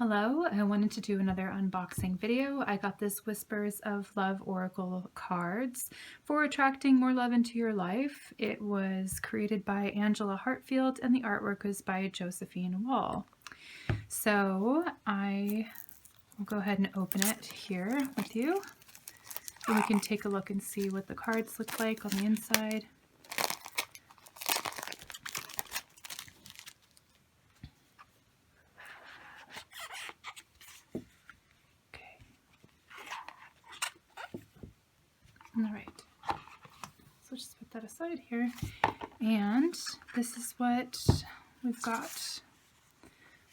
Hello, I wanted to do another unboxing video. I got this Whispers of Love Oracle cards for attracting more love into your life. It was created by Angela Hartfield and the artwork was by Josephine Wall. So I will go ahead and open it here with you. And we can take a look and see what the cards look like on the inside. All right, so just put that aside here. And this is what we've got.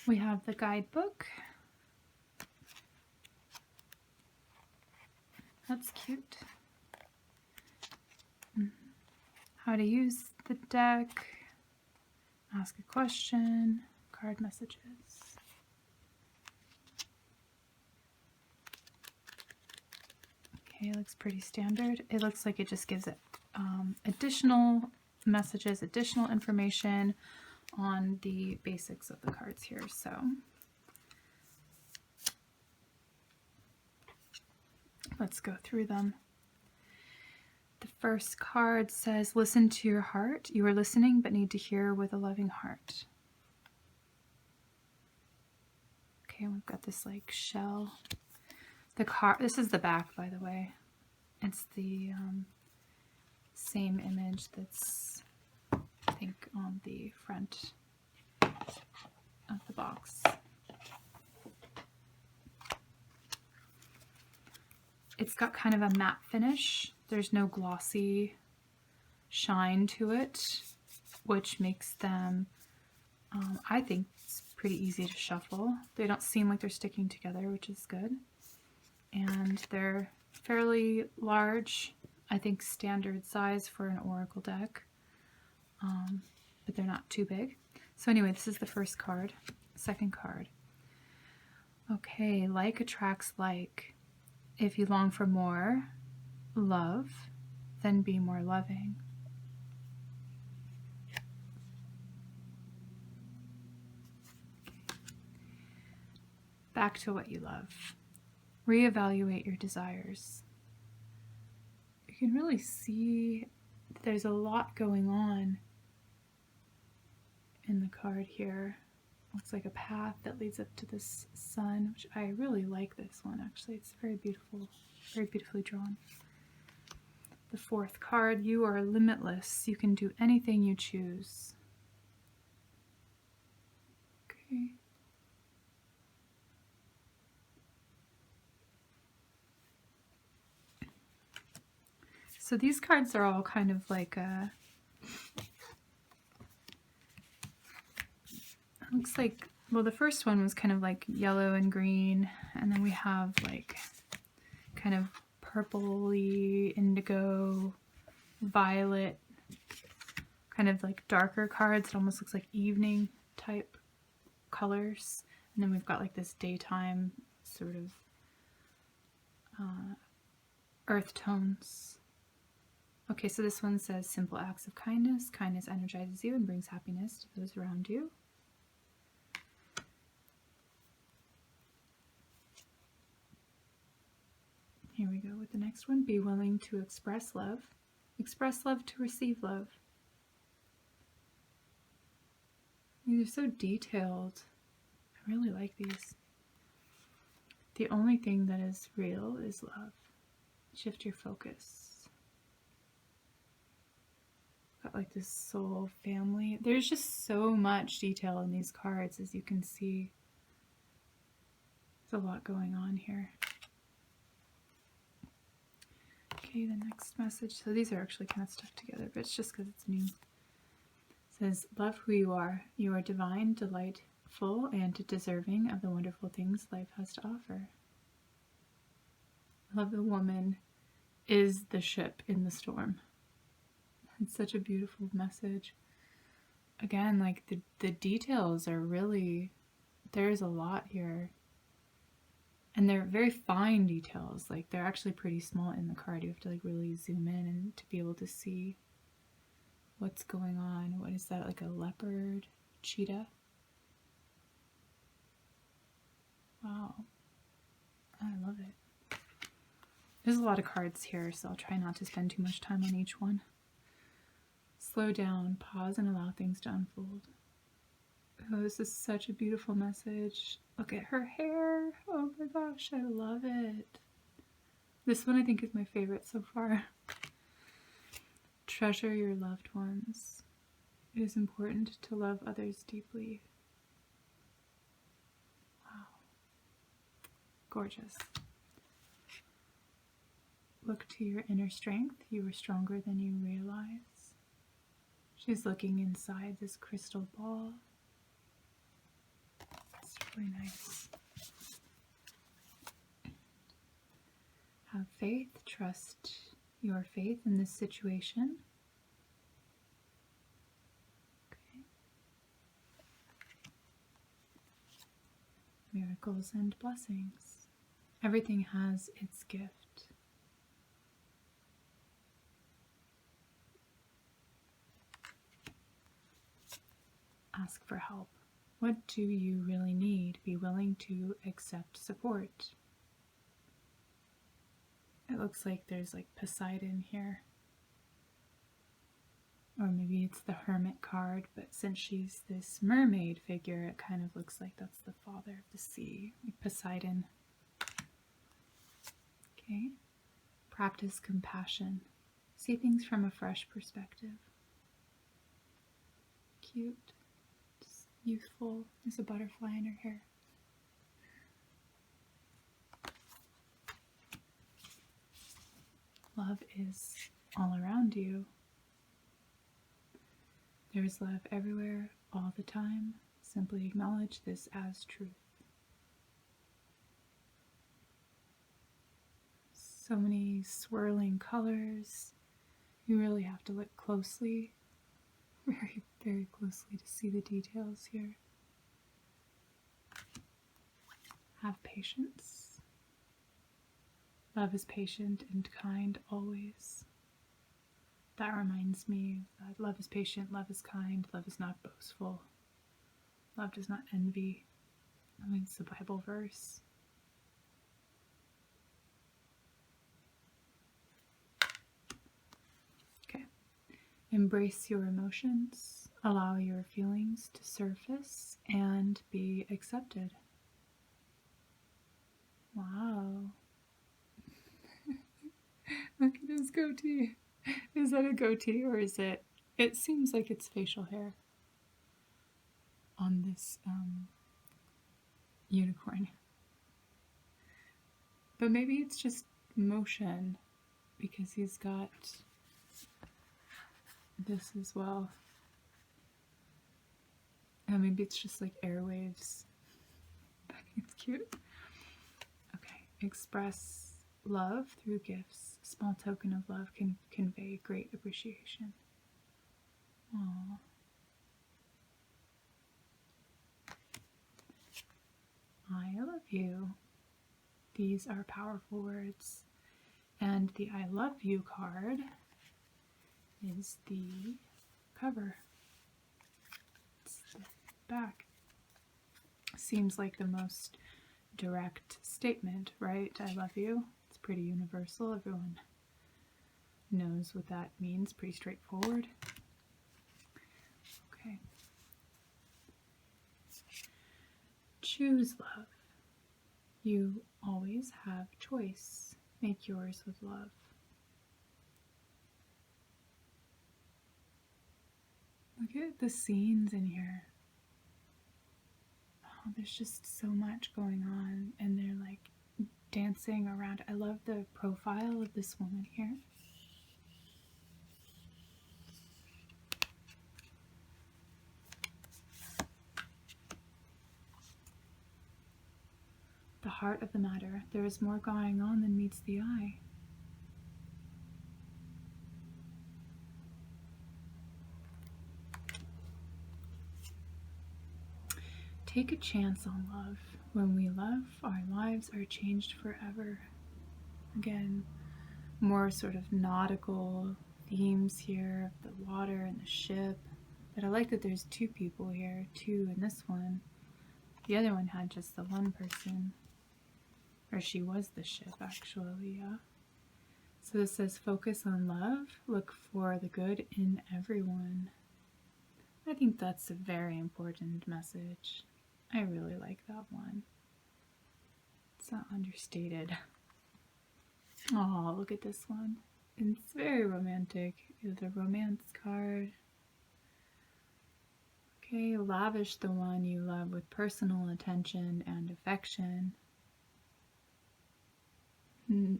We have the guidebook. That's cute. How to use the deck, ask a question, card messages. Okay, it looks pretty standard. It looks like it just gives it additional messages, additional information on the basics of the cards here. So let's go through them. The first card says, listen to your heart. You are listening but need to hear with a loving heart. Okay, we've got this like shell. The card, this is the back, by the way. It's the same image that's, I think, on the front of the box. It's got kind of a matte finish. There's no glossy shine to it, which makes them, I think, it's pretty easy to shuffle. They don't seem like they're sticking together, which is good. And they're fairly large, I think standard size for an oracle deck, but they're not too big. So anyway, this is the first card. Second card. Okay, like attracts like. If you long for more love, then be more loving. Back to what you love. Reevaluate your desires. You can really see there's a lot going on in the card here. Looks like a path that leads up to this sun, which I really like this one actually. It's very beautiful, very beautifully drawn. The fourth card, you are limitless. You can do anything you choose. Okay. So these cards are all kind of like a, it looks like, well, the first one was kind of like yellow and green, and then we have like kind of purpley, indigo, violet, kind of like darker cards. It almost looks like evening type colors. And then we've got like this daytime sort of earth tones. Okay, so this one says simple acts of kindness. Kindness energizes you and brings happiness to those around you. Here we go with the next one. Be willing to express love. Express love to receive love. These are so detailed. I really like these. The only thing that is real is love. Shift your focus. Got like this soul family. There's just so much detail in these cards, as you can see. There's a lot going on here. Okay, the next message. So these are actually kind of stuck together, but it's just because it's new. It says, love who you are. You are divine, delightful, and deserving of the wonderful things life has to offer. Love the woman is the ship in the storm. It's such a beautiful message. Again, like the details are really, there's a lot here. And they're very fine details. Like they're actually pretty small in the card. You have to like really zoom in and to be able to see what's going on. What is that? Like a leopard, cheetah? There's a lot of cards here, so I'll try not to spend too much time on each one. Slow down, pause, and allow things to unfold. Oh, this is such a beautiful message. Look at her hair. Oh my gosh, I love it. This one I think is my favorite so far. Treasure your loved ones. It is important to love others deeply. Wow. Gorgeous. Look to your inner strength. You are stronger than you realize. She's looking inside this crystal ball. It's really nice. Have faith. Trust your faith in this situation. Okay. Miracles and blessings. Everything has its gift. Ask for help. What do you really need? Be willing to accept support. It looks like there's like Poseidon here. Or maybe it's the Hermit card, but since she's this mermaid figure, it kind of looks like that's the father of the sea, like Poseidon. Okay. Practice compassion. See things from a fresh perspective. Cute. Just youthful. There's a butterfly in her hair. Love is all around you. There is love everywhere, all the time. Simply acknowledge this as truth. So many swirling colors. You really have to look closely, very, very closely to see the details here. Have patience. Love is patient and kind always. That reminds me that love is patient, love is kind, love is not boastful. Love does not envy. I mean, it's the Bible verse. Okay. Embrace your emotions. Allow your feelings to surface and be accepted. Wow. Look at his goatee. Is that a goatee or is it? It seems like it's facial hair on this unicorn. But maybe it's just motion because he's got this as well. Maybe it's just like airwaves. I think it's cute. Okay, express love through gifts. A small token of love can convey great appreciation. Aww. I love you. These are powerful words. And the I love you card is the cover. It's the back. Seems like the most direct statement, right? I love you. It's pretty universal. Everyone knows what that means. Pretty straightforward. Okay. Choose love. You always have choice. Make yours with love. Look at the scenes in here. Oh, there's just so much going on, and they're like dancing around. I love the profile of this woman here. The heart of the matter. There is more going on than meets the eye. Take a chance on love. When we love, our lives are changed forever. Again, more sort of nautical themes here of the water and the ship. But I like that there's two people here, two in this one. The other one had just the one person. Or she was the ship, actually, yeah. So this says, focus on love, look for the good in everyone. I think that's a very important message. I really like that one. It's not understated. Oh, look at this one. It's very romantic. The romance card. Okay, lavish the one you love with personal attention and affection. The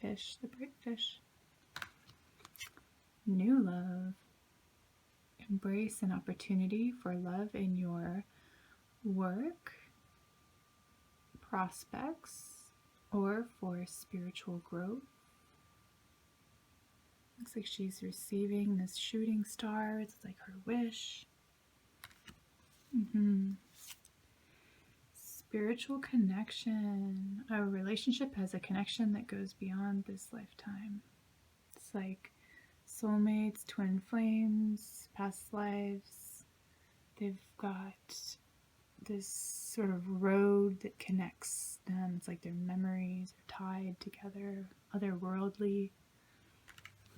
fish, the bright fish. New love. Embrace an opportunity for love in your work, prospects, or for spiritual growth. Looks like she's receiving this shooting star. It's like her wish. Spiritual connection. A relationship has a connection that goes beyond this lifetime. It's like soulmates, twin flames, past lives. They've got this sort of road that connects them. It's like their memories are tied together, otherworldly.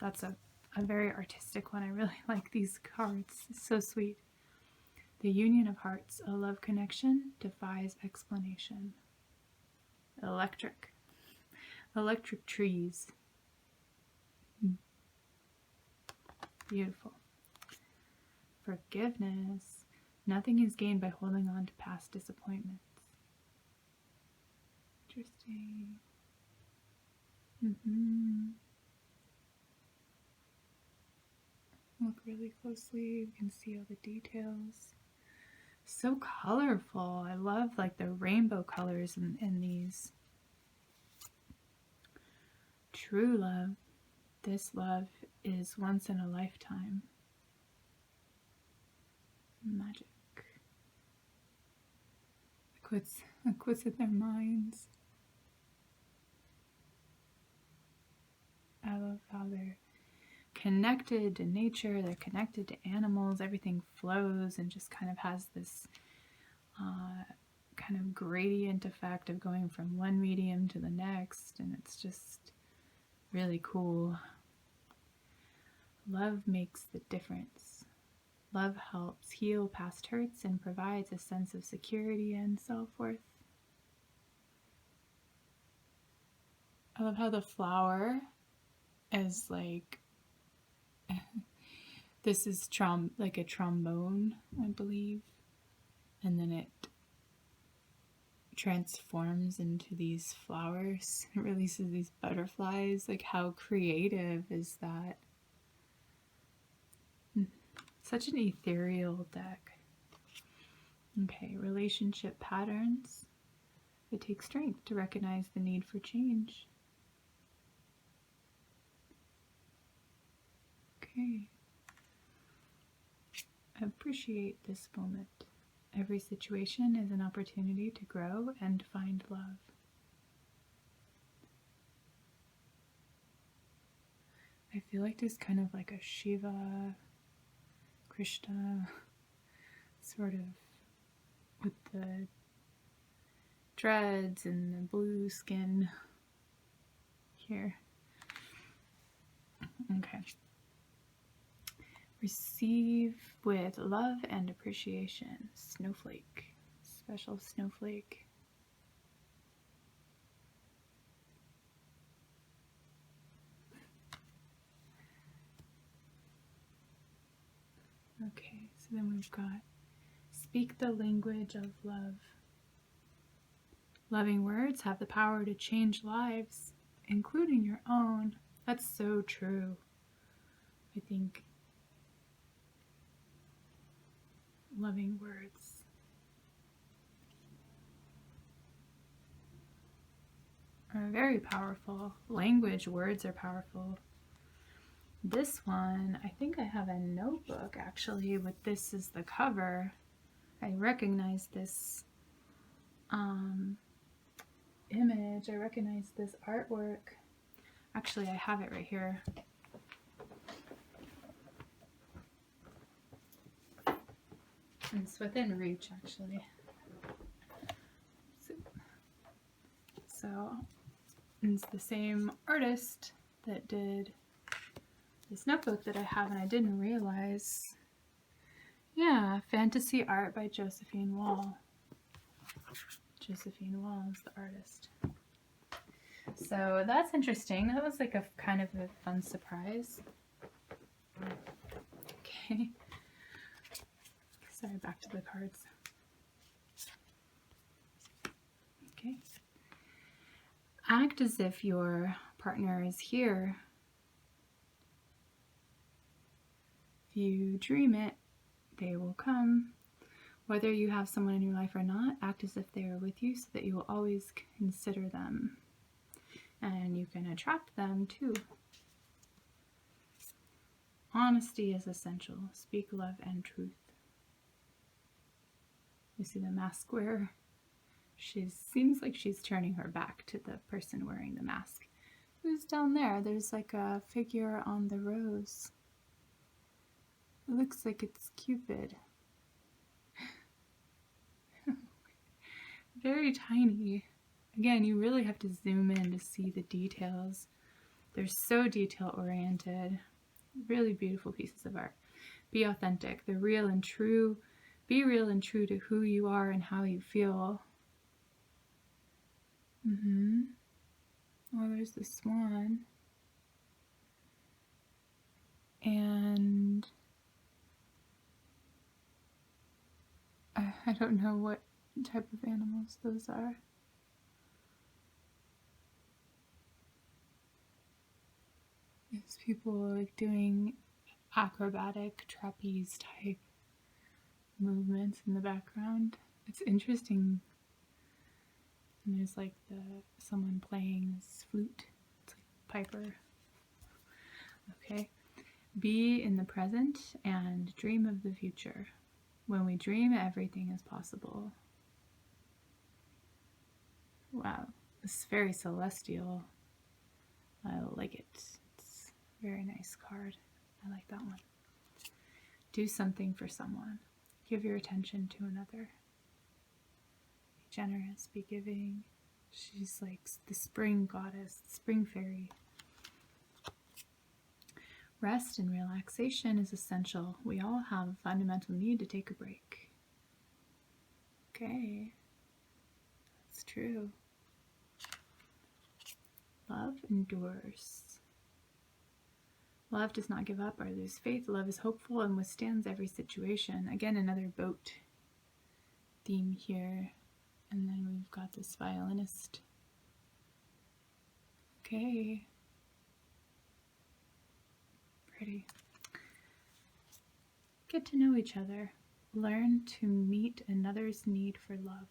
That's a very artistic one. I really like these cards. It's so sweet. The union of hearts, a love connection, defies explanation. Electric trees. Beautiful. Forgiveness. Nothing is gained by holding on to past disappointments. Interesting. Look really closely. You can see all the details. So colorful. I love like the rainbow colors in these. True love. This love is once in a lifetime. Magic. What's in their minds. I love how they're connected to nature, they're connected to animals, everything flows and just kind of has this kind of gradient effect of going from one medium to the next, and it's just really cool. Love makes the difference. Love helps heal past hurts and provides a sense of security and self-worth. I love how the flower is like, this is like a trombone, I believe, and then it transforms into these flowers. It releases these butterflies. Like, how creative is that? Such an ethereal deck. Okay, relationship patterns. It takes strength to recognize the need for change. Okay. Appreciate this moment. Every situation is an opportunity to grow and find love. I feel like there's kind of like a Shiva, Krishna, sort of with the dreads and the blue skin here. Okay. Receive with love and appreciation. Snowflake. Special snowflake. Okay, so then we've got speak the language of love. Loving words have the power to change lives, including your own. That's so true. I think loving words are very powerful. Language, words are powerful. This one, I think I have a notebook actually with this as the cover. I recognize this image. I recognize this artwork. Actually, I have it right here. It's within reach, actually. So it's the same artist that did this notebook that I have, and I didn't realize. Yeah, Fantasy Art by Josephine Wall. Josephine Wall is the artist. So that's interesting. That was like a kind of a fun surprise. Okay. Sorry, back to the cards. Okay. Act as if your partner is here. If you dream it, they will come. Whether you have someone in your life or not, act as if they are with you so that you will always consider them. And you can attract them too. Honesty is essential. Speak love and truth. You see the mask wearer? She seems like she's turning her back to the person wearing the mask. Who's down there? There's like a figure on the rose. It looks like it's Cupid. Very tiny. Again, you really have to zoom in to see the details. They're so detail oriented. Really beautiful pieces of art. Be authentic. They're real and true. Be real and true to who you are and how you feel. Oh, there's the swan. And I don't know what type of animals those are. There's people like doing acrobatic trapeze type movements in the background. It's interesting. And there's like someone playing this flute. It's like Piper. Okay. Be in the present and dream of the future. When we dream, everything is possible. Wow, this is very celestial. I like it. It's a very nice card. I like that one. Do something for someone. Give your attention to another. Be generous, be giving. She's like the spring goddess, spring fairy. Rest and relaxation is essential. We all have a fundamental need to take a break. Okay, that's true. Love endures. Love does not give up or lose faith. Love is hopeful and withstands every situation. Again, another boat theme here. And then we've got this violinist. Okay. Pretty. Get to know each other. Learn to meet another's need for love.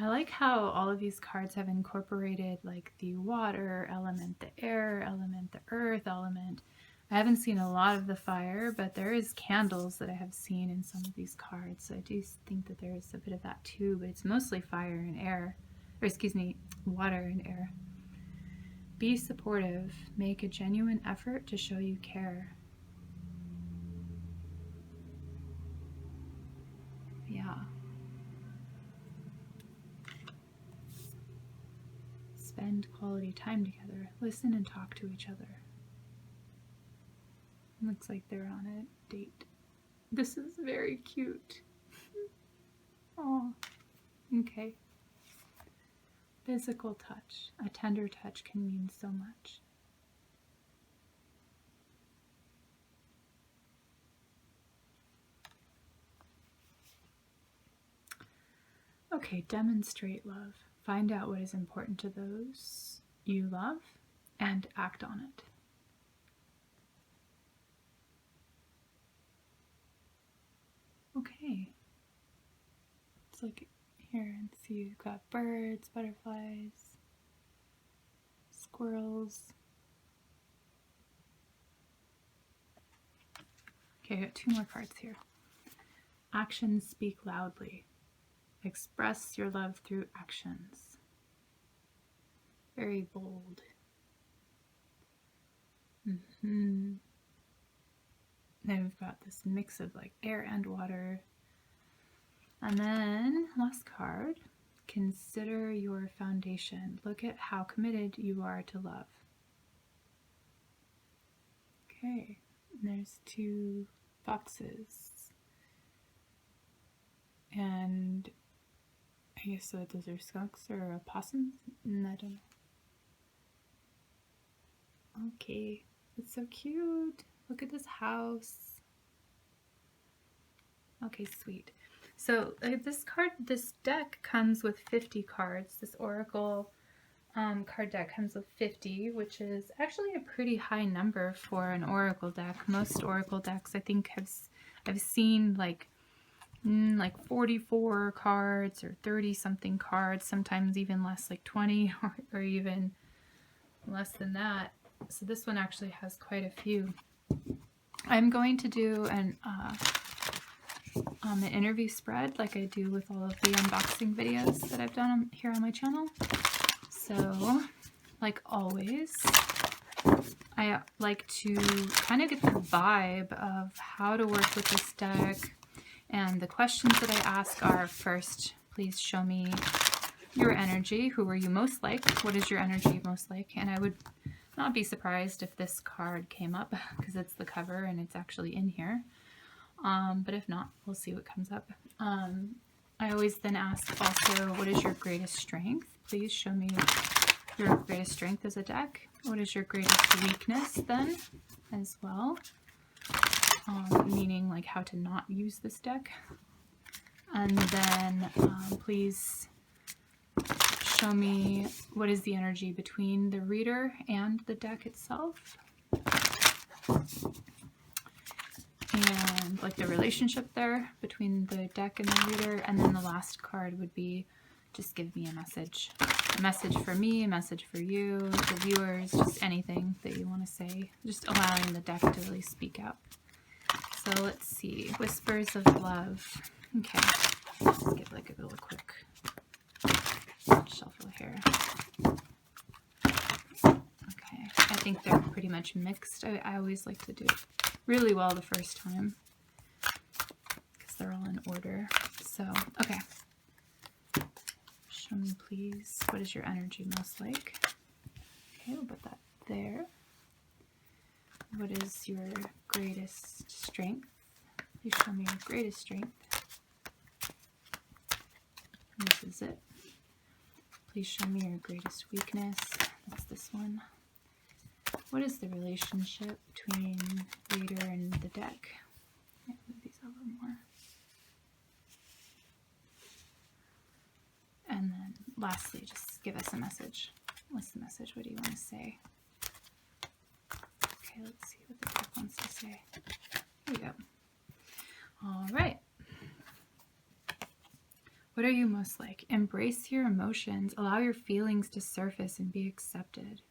I like how all of these cards have incorporated like the water element, the air element, the earth element. I haven't seen a lot of the fire, but there is candles that I have seen in some of these cards. So I do think that there's a bit of that too, but it's mostly fire and air, or excuse me, water and air. Be supportive. Make a genuine effort to show you care. Yeah. Spend quality time together. Listen and talk to each other. Looks like they're on a date. This is very cute. Oh, okay. Physical touch. A tender touch can mean so much. Okay, demonstrate love. Find out what is important to those you love and act on it. Okay. It's like here, and see you've got birds, butterflies, squirrels. Okay, I got two more cards here. Actions speak loudly. Express your love through actions. Very bold. then we've got this mix of like air and water. And then last card, consider your foundation. Look at how committed you are to love. Okay, and there's 2 foxes. And I guess those are skunks or opossums? I don't know. Okay, it's so cute. Look at this house. Okay, sweet. So this deck comes with 50 cards. This Oracle card deck comes with 50, which is actually a pretty high number for an Oracle deck. Most Oracle decks, I think, I've seen like 44 cards or 30 something cards, sometimes even less, like 20 or even less than that. So this one actually has quite a few. I'm going to do an interview spread like I do with all of the unboxing videos that I've done here on my channel. So, like always, I like to kind of get the vibe of how to work with this deck. And the questions that I ask are, first, please show me your energy. Who are you most like? What is your energy most like? And I would not be surprised if this card came up because it's the cover and it's actually in here. But if not, we'll see what comes up. I always then ask also, what is your greatest strength? Please show me your greatest strength as a deck. What is your greatest weakness then as well? Meaning like how to not use this deck. And then please show me what is the energy between the reader and the deck itself. And like the relationship there between the deck and the reader. And then the last card would be, just give me a message. A message for me, a message for you, the viewers, just anything that you want to say. Just allowing the deck to really speak out. So let's see, Whispers of Love. Okay, let's give like a little quick shuffle here. Okay, I think they're pretty much mixed. I always like to do it really well the first time because they're all in order. So, okay. Show me please, what is your energy most like? Okay, we'll put that there. What is your greatest strength? Please show me your greatest strength. This is it. Please show me your greatest weakness. That's this one. What is the relationship between reader and the deck? Yeah, move these over more. And then lastly, just give us a message. What's the message? What do you want to say? Okay, let's see what the deck wants to say. Here we go. All right. What are you most like? Embrace your emotions. Allow your feelings to surface and be accepted.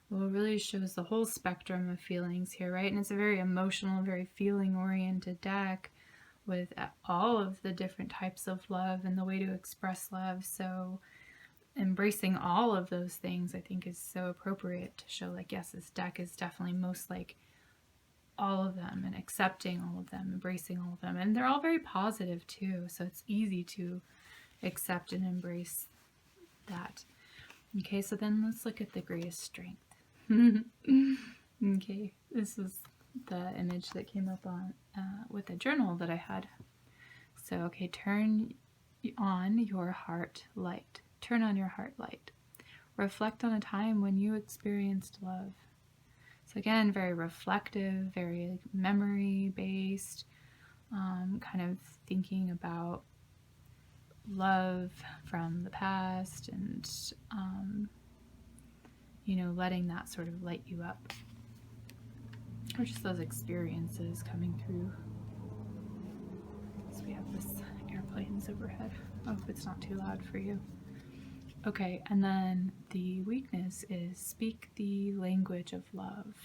Well, it really shows the whole spectrum of feelings here, right? And it's a very emotional, very feeling-oriented deck with all of the different types of love and the way to express love. So embracing all of those things, I think, is so appropriate to show, like, yes, this deck is definitely most like all of them, and accepting all of them, embracing all of them. And they're all very positive too, so it's easy to accept and embrace that. Okay, so then let's look at the greatest strength. Okay, this is the image that came up on with a journal that I had. So, okay, turn on your heart light. Turn on your heart light. Reflect on a time when you experienced love. So again, very reflective, very memory-based, kind of thinking about love from the past and, you know, letting that sort of light you up. Or just those experiences coming through. So we have this airplanes overhead. I hope it's not too loud for you. Okay, and then the weakness is speak the language of love.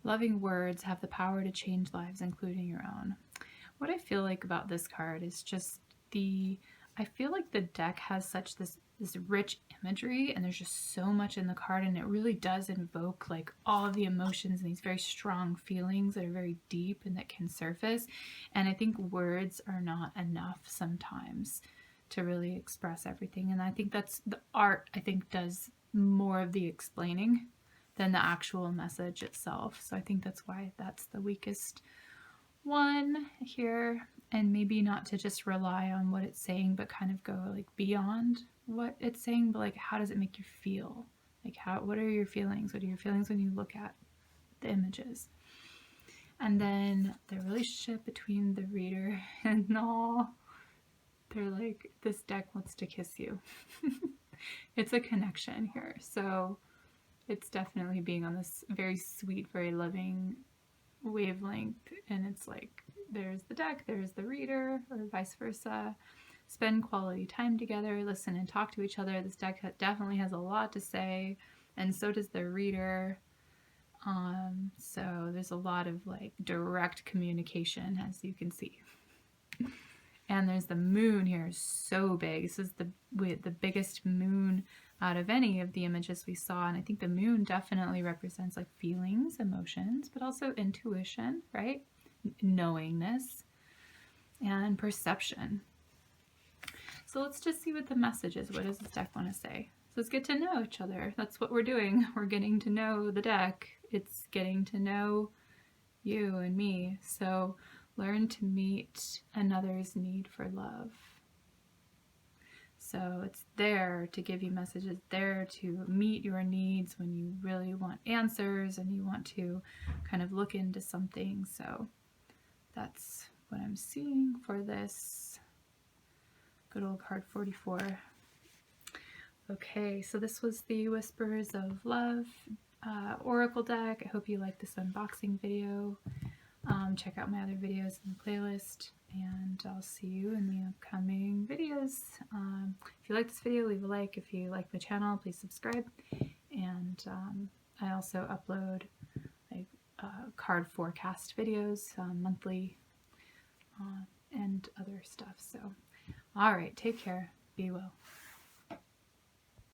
Loving words have the power to change lives, including your own. What I feel like about this card is just I feel like the deck has such this this rich imagery, and there's just so much in the card, and it really does invoke like all of the emotions and these very strong feelings that are very deep and that can surface. And I think words are not enough sometimes to really express everything. And I think that's the art, I think, does more of the explaining than the actual message itself. So I think that's why that's the weakest one here. And maybe not to just rely on what it's saying, but kind of go like beyond what it's saying, but like, how does it make you feel? Like, what are your feelings? What are your feelings when you look at the images? And then the relationship between the reader and all, they're like, this deck wants to kiss you. It's a connection here. So it's definitely being on this very sweet, very loving wavelength. And it's like, there's the deck, there's the reader, or vice versa. Spend quality time together, listen and talk to each other. This deck definitely has a lot to say, and so does the reader. So there's a lot of like direct communication, as you can see. And there's the moon here, so big. This is the biggest moon out of any of the images we saw. And I think the moon definitely represents like feelings, emotions, but also intuition, right? Knowingness and perception. So let's just see what the message is. What does this deck want to say? So let's get to know each other. That's what we're doing. We're getting to know the deck. It's getting to know you and me. So learn to meet another's need for love. So it's there to give you messages, there to meet your needs when you really want answers and you want to kind of look into something. So that's what I'm seeing for this good old card 44. Okay, so this was the Whispers of Love Oracle deck. I hope you liked this unboxing video. Check out my other videos in the playlist, and I'll see you in the upcoming videos. If you like this video, leave a like. If you like the channel, please subscribe. And I also upload like card forecast videos monthly and other stuff. So, all right, take care. Be well.